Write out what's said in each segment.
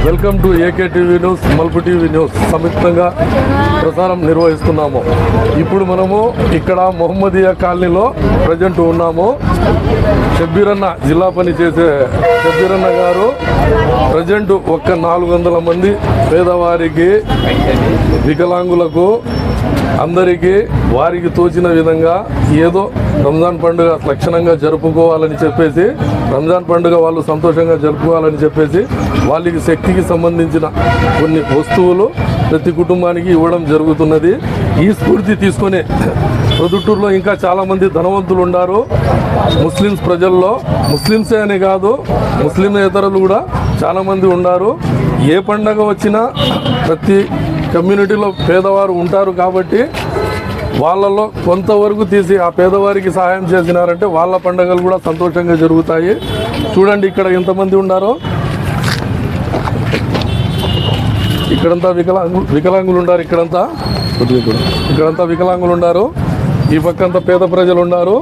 Welcome to AK TV news, మల్పు TV news సంయుక్తంగా ప్రసారం నిర్వహిస్తున్నాము. ఇప్పుడు మనము ఇక్కడ మొహమ్మదియా కాలనీలో ప్రజెంట్ ఉన్నాము. షబ్బీరన్న జిల్లా పని చేసే షబ్బీరన్న గారు ప్రజెంట్ ఒక్క 400 మంది పేదవారికి, వికలాంగులకు, అందరికీ వారికి తోచిన విధంగా ఏదో రంజాన్ పండుగ లక్షణంగా జరుపుకోవాలని చెప్పేసి, రంజాన్ పండుగ వాళ్ళు సంతోషంగా జరుపుకోవాలని చెప్పేసి వాళ్ళకి శక్తికి సంబంధించిన కొన్ని వస్తువులు ప్రతి కుటుంబానికి ఇవ్వడం జరుగుతున్నది. ఈ స్ఫూర్తి తీసుకొని ప్రొద్దుటూరులో ఇంకా చాలామంది ధనవంతులు ఉన్నారు. ముస్లిమ్స్ ప్రజల్లో, ముస్లిమ్సే అని కాదు, ముస్లింయేతరులు కూడా చాలామంది ఉన్నారు. ఏ పండగ వచ్చినా ప్రతి కమ్యూనిటీలో పేదవారు ఉంటారు కాబట్టి వాళ్ళలో కొంతవరకు తీసి ఆ పేదవారికి సహాయం చేసినారంటే వాళ్ళ పండుగలు కూడా సంతోషంగా జరుగుతాయి. చూడండి ఇక్కడ ఎంతమంది ఉన్నారో. ఇక్కడంతా వికలాంగులు ఉన్నారు. ఇక్కడంతా వికలాంగులు ఉన్నారు. ఈ పక్కంతా పేద ప్రజలు ఉన్నారు.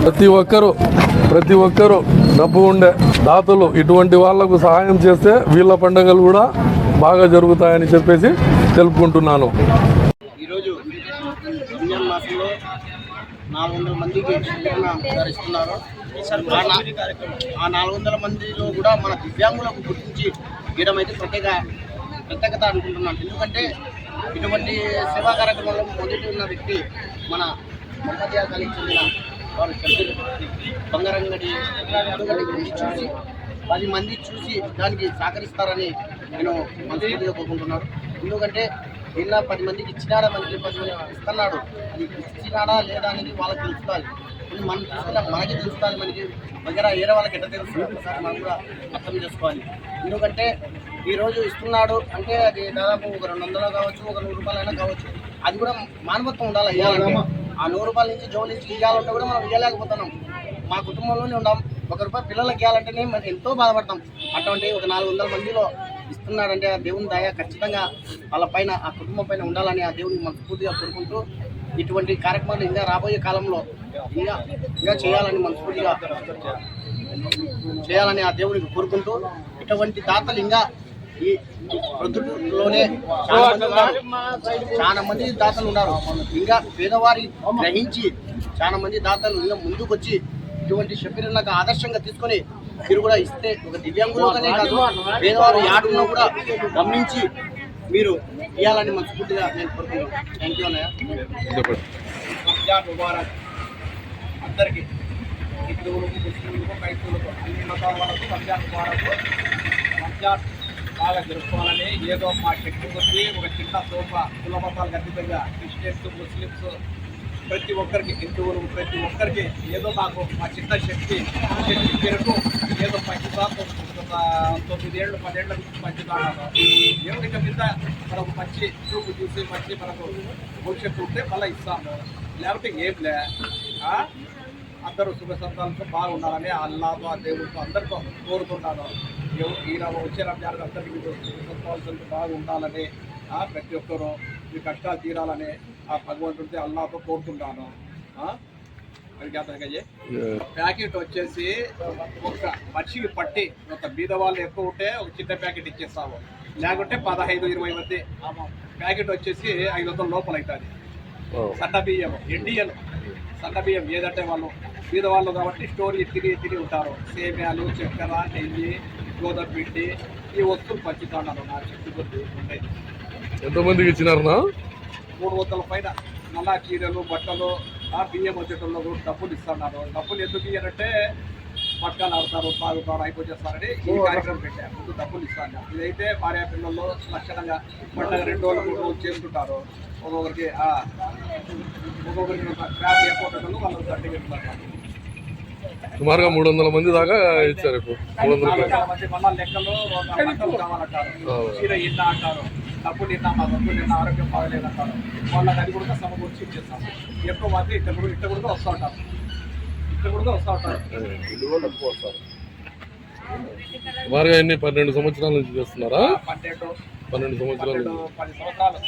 ప్రతి ఒక్కరూ డబ్బు ఉండే దాతలు ఇటువంటి వాళ్లకు సహాయం చేస్తే వీళ్ళ పండుగలు కూడా బాగా జరుగుతాయని చెప్పేసి తెలుపుకుంటున్నాను. ఈరోజు రంజాన్ మాసంలో 400 మందికి ధరిస్తున్నారు. ఆ 400 మందిలో కూడా మన దివ్యాంగులకు గుర్తించి గీయడం అయితే ప్రత్యేకత అనుకుంటున్నాను. ఎందుకంటే ఇటువంటి సేవా కార్యక్రమంలో మొదటి ఉన్న వ్యక్తి మన మొహమ్మదియా కాలనీకి చెందిన వారు బంగారంగడి చూసి 10 మంది చూసి దానికి సహకరిస్తారని నేను మనస్ఫూర్తిగా కోరుకుంటున్నాను. ఎందుకంటే ఇలా 10 మందికి ఇచ్చినాడా, మనకి 10 మంది ఇస్తున్నాడు, అది ఇచ్చినాడా లేదా అనేది వాళ్ళకి తెలుస్తుంది. మనం చూసుకున్నా మనకి తెలుస్తుంది, మనకి దగ్గర వేరే వాళ్ళకి ఎట్లా తెలుస్తుంది మనం కూడా అర్థం చేసుకోవాలి. ఎందుకంటే ఈరోజు ఇస్తున్నాడు అంటే అది దాదాపు ఒక 200 కావచ్చు, ఒక 100 రూపాయలు అయినా కావచ్చు. అది కూడా మానవత్వం ఉండాలి. ఇవ్వాలంటే ఆ 100 రూపాయల నుంచి జోలించి ఇవ్వాలంటే కూడా మనం ఇవ్వలేకపోతున్నాం. మా కుటుంబంలోనే ఉన్నాం. 1 రూపాయి పిల్లలకి ఇవ్వాలంటేనే మనం ఎంతో బాధపడతాం. అటువంటి ఒక 400 మందిలో ఇస్తున్నాడంటే ఆ దేవుని దయ ఖచ్చితంగా వాళ్ళ పైన, ఆ కుటుంబం పైన ఉండాలని ఆ దేవుడిని మనస్ఫూర్తిగా కోరుకుంటూ ఇటువంటి కార్యక్రమాలు ఇంకా రాబోయే కాలంలో ఇంకా చేయాలని ఆ దేవుడిని కోరుకుంటూ ఇటువంటి దాతలు ఇంకా ఈ ప్రొద్దుటూరులోనే చాలా మంది దాతలు ఉన్నారు. ఇంకా పేదవారి గ్రహించి చాలా మంది దాతలు ఇంకా ముందుకొచ్చి ఇటువంటి షబ్బీరన్నకు ఆదర్శంగా తీసుకొని మీరు కూడా ఇస్తే ఒక దివ్యాంగులుగానే కాదు పేదవారు యాడున్నా కూడా గమనించి మీరు ఇవ్వాలని మనస్ఫూర్తిగా నేను కోరుకుంటున్నాను. థ్యాంక్ యూ అన్నయ్య. రంజాన్ ముబారక్ అందరికీ, హిందువులకు, ముస్లింలకు, క్రైస్తవులకు, అన్ని మతాల వాళ్ళకు రంజాన్ ముబారక్. రంజాన్ బాగా జరుపుకోవాలని ఏదో మా శక్తి కొద్ది ఒక చిన్న సోఫ కుల మతాలకు అతీతంగా క్రిస్టియన్స్, ముస్లిమ్స్ ప్రతి ఒక్కరికి, హిందువులు ప్రతి ఒక్కరికి ఏదో మాకు మా చిన్న శక్తి పేరుకు ఏదో పంచుతాను. 9 ఏళ్ళు 10 ఏళ్ళ నుంచి పంచుతాను. ఎవరికి మీద మనకు మంచి చూపు చూసి మంచి మనకు భవిష్యత్తు ఉంటే మళ్ళీ ఇస్తాము, లేకపోతే ఏం లే. అందరూ సుఖ సంతాలతో బాగుండాలని అల్లాతో, ఆ దేవుడితో అందరితో కోరుతున్నాను. ఈయన వచ్చే రంజాన్ అందరికీ సుఖ సంతాలతో బాగుండాలని, ప్రతి ఒక్కరూ మీ కష్టాలు తీరాలని ఆ భగవంతుడితో అల్లాతో కోరుతుంటాను. ప్యాకెట్ వచ్చేసి ఒక మనిషికి పట్టి ఒక బీద వాళ్ళు ఎక్కువ ఉంటే ఒక చిన్న ప్యాకెట్ ఇచ్చేస్తాము, లేకుంటే 15-20 మంది ప్యాకెట్ వచ్చేసి 500 లోపల అవుతుంది. సన్న బియ్యం, ఇండియన్ సన్న బియ్యం ఏదంటే వాళ్ళు బీద వాళ్ళు కాబట్టి స్టోర్ తిరిగి ఉంటారు. సేమ్యాలు, చక్కెర, నెయ్యి, గోధుమ పిండి ఈ వస్తువులు పంచుతున్నారు. నా శక్తి కొద్ది ఉంటాయి. ఎంతమందికి ఇచ్చినారన్నా? 300 పైన. నల్లా చీరలు, బట్టలు, బియ్యం వచ్చేటల్లో డబ్బులు ఇస్తున్నారు. డబ్బులు ఎందుకు ఇయ్యారంటే పట్టాలు ఆడతారు, తాగుతారు, అయిపోచేస్తారని ఈ కార్యక్రమం పెట్టారు. ముందు డబ్బులు ఇస్తాను. ఇదైతే భార్య పిల్లల్లో లక్షణంగా పండుగ 2 రోజులు 3 రోజులు చేసుకుంటారు. ఒక్కొక్కరికి ఫ్యామిలీ అకౌంట్లో వాళ్ళు సర్టిఫికెట్ సుమారుగా 300 మంది దాకా ఇచ్చారు. మళ్ళా లెక్కలు బట్టలు కావాలంటారు, చీర ఇన్నా అంటారు, డబ్బులు ఇన్నా, మా డబ్బులు నిన్న ఆరోగ్యం బాగలేదంటారు. వాళ్ళకి అది కూడా సమకూర్చి ఇచ్చేస్తాము. ఎక్కువ మంది ఇట్లా కూడా వస్తూ ఉంటారు. సుమారుగా ఎన్ని 12 సంవత్సరాల నుంచి చేస్తున్నారా? 12 సంవత్సరాలు. 10 సంవత్సరాలు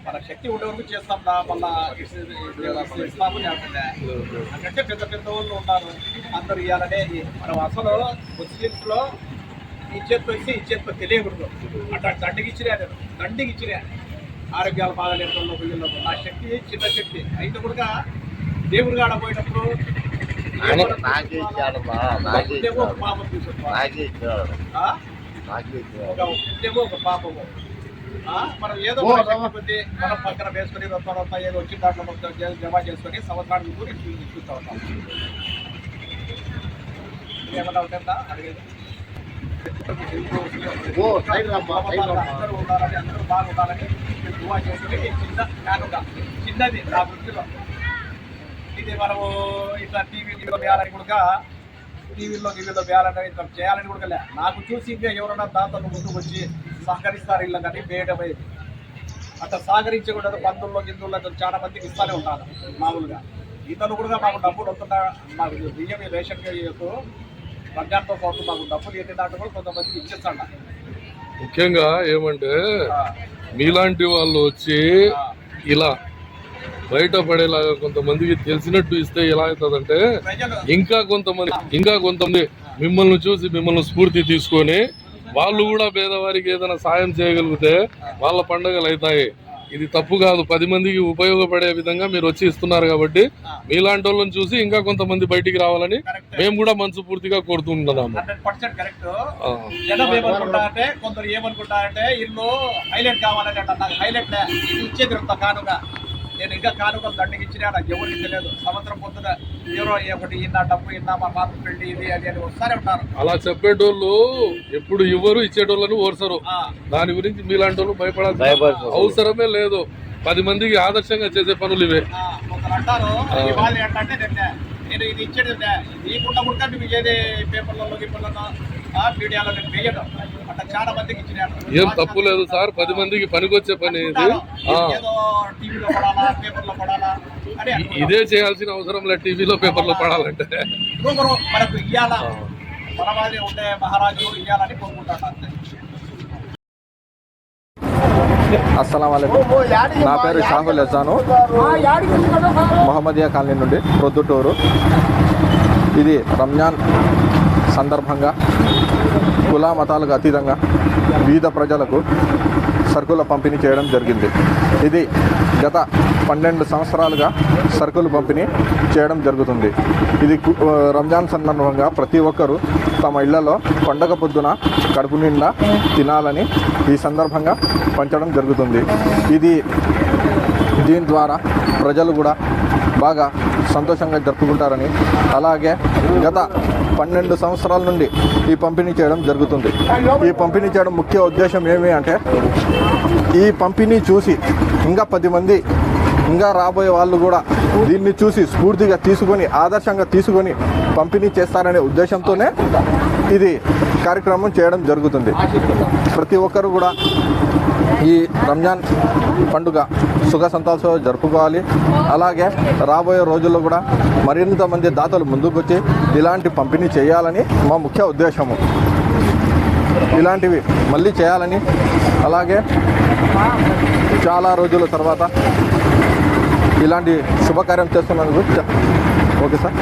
మన శక్తి ఉండే వరకు చేస్తాం. మళ్ళీ ఇస్తాము లేకుంటే అంటే పెద్ద వాళ్ళు ఉన్నారు. అందరూ ఇవ్వాలనే మనం అసలు ముస్లిమ్స్లో ఈ చేతితో ఇస్తే ఈ చేతితో తెలియకూడదు. అట్లా దండికి ఇచ్చినా నేను దండికి ఇచ్చినా ఆరోగ్యాలు బాగాలేదు వీళ్ళు. ఆ శక్తి చిన్న శక్తి అయితే కూడా దేవుడు కాడ పోయేటప్పుడు ఉంటేమో ఒక పాపం తీసుకుంటాం, ఉంటేమో ఒక పాపము. మనం ఏదో కొద్ది మనం పక్కన వేసుకొని రొత్త ఏదో వచ్చి దాంట్లో మొత్తం జమా చేసుకొని సంవత్సరానికి కూడా చూస్తూ ఉంటాం. ఏమన్నా ఉంటుందా అడిగేది? అందరూ ఉండాలని, అందరూ బాగుండాలని దువా చేసుకుని చిన్న కానుక చిన్నది నా వృత్తిలో. ఇది మనము ఇట్లా టీవీలో వేయాలని కూడా టీవీలో వేయాలని ఇట్లా చేయాలని కూడా లే. నాకు చూసి ఇంకా ఎవరైనా దాంతో ముందుకు వచ్చి సహకరిస్తారు ఇళ్ళ కానీ వేయడమేది అట్లా సహకరించకూడదు. బంధువుల్లో గిందుల్లో చాలా మందికి ఇస్తూనే ఉంటాను మామూలుగా. ఇతను కూడా మాకు డబ్బులు వస్తున్నా, మాకు బియ్యం రేషన్ ఇవ్వకు రంజాన్తో పాటు మాకు డబ్బులు ఎన్ని దాంట్లో కూడా కొంతమందికి ఇచ్చేస్తాడు. ముఖ్యంగా ఏమంటే మీలాంటి వాళ్ళు వచ్చి ఇలా బయటపడేలాగా కొంతమందికి తెలిసినట్టు ఇస్తే ఎలా అవుతుందంటే ఇంకా కొంతమంది మిమ్మల్ని చూసి మిమ్మల్ని స్ఫూర్తి తీసుకొని వాళ్ళు కూడా పేదవారికి ఏదైనా సాయం చేయగలిగితే వాళ్ళ పండుగలు అవుతాయి. ఇది తప్పు కాదు. 10 మందికి ఉపయోగపడే విధంగా మీరు వచ్చి ఇస్తున్నారు కాబట్టి మీలాంటి వాళ్ళని చూసి ఇంకా కొంతమంది బయటికి రావాలని మేము కూడా మనస్ఫూర్తిగా కోరుతుంటున్నాము. 100% కరెక్ట్. జనం ఏమనుకుంటారంటే, కొందరు ఏమనుకుంటారంటే ఇల్లు హైలైట్ కావాలంటే నాకు హైలైట్ ఇది ఇచ్చే తిరుగుతా కానుక. నేను ఇంకా కానుకలు దండికి ఇచ్చినా నాకు ఎవరికి తెలియదు. సంవత్సరం పొద్దున ఎవరో ఒకటి ఇన్నా డబ్బు ఇన్నా మా పాప పెళ్లి ఇది అది అని వస్తానే ఉంటారు. అలా చెప్పేటోళ్ళు ఎప్పుడు ఇవ్వరు, ఇచ్చేటోళ్ళను ఓర్సరు. దాని గురించి మీలాంటి వాళ్ళు భయపడాల్సిన అవసరమే లేదు. 10 మందికి ఆదర్శంగా చేసే పనులు ఇవే. కొందరు అంటారు వాళ్ళు ఏంటంటే నేను ఇది ఇచ్చేది నీకుండా కూడా మీకు ఏది పేపర్లలో గిప్పర్లలో మీడియాలో నేను వేయను అట్లా చాలా మందికి ఇచ్చినాను. ఏం తప్పు లేదు సార్. 10 మందికి పనికొచ్చే పని ఇది. ఏదో టీవీలో పడాలా పేపర్లో పడాలా అని ఇదే చేయాల్సిన అవసరం లేదు. టీవీలో పేపర్లో పడాలంటే మనకు ఇయ్యాలా, మన వారి ఉండే మహారాజులు ఇయ్యాలని కోరుకుంటాను అంతే. అస్సలం వాలేకుం. నా పేరు షాహుల్ ఎజాను, మొహమ్మదియా కాలనీ నుండి, ప్రొద్దుటూరు. ఇది రంజాన్ సందర్భంగా కుల మతాలకు అతీతంగా వివిధ ప్రజలకు సరుకుల పంపిణీ చేయడం జరిగింది. ఇది గత 12 సంవత్సరాలుగా సరుకులు పంపిణీ చేయడం జరుగుతుంది. ఇది రంజాన్ సందర్భంగా ప్రతి ఒక్కరూ తమ ఇళ్లలో పండగ పొద్దున కడుపు నిండా తినాలని ఈ సందర్భంగా పంచడం జరుగుతుంది. దీని ద్వారా ప్రజలు కూడా బాగా సంతోషంగా జరుపుకుంటారని, అలాగే గత 12 సంవత్సరాల నుండి ఈ పంపిణీ చేయడం జరుగుతుంది. ఈ పంపిణీ చేయడం ముఖ్య ఉద్దేశం ఏమి అంటే, ఈ పంపిణీ చూసి ఇంకా 10 మంది ఇంకా రాబోయే వాళ్ళు కూడా దీన్ని చూసి స్ఫూర్తిగా తీసుకొని ఆదర్శంగా తీసుకొని పంపిణీ చేస్తారనే ఉద్దేశంతోనే ఇది కార్యక్రమం చేయడం జరుగుతుంది. ప్రతి ఒక్కరు కూడా ఈ రంజాన్ పండుగ సుఖ సంతోషాలతో జరుపుకోవాలి. అలాగే రాబోయే రోజుల్లో కూడా మరింత మంది దాతలు ముందుకు వచ్చి ఇలాంటి పంపిణీ చేయాలని మా ముఖ్య ఉద్దేశము. ఇలాంటివి మళ్ళీ చేయాలని, అలాగే చాలా రోజుల తర్వాత ఇలాంటి శుభకార్యం చేస్తున్నందుకు ఓకే సార్.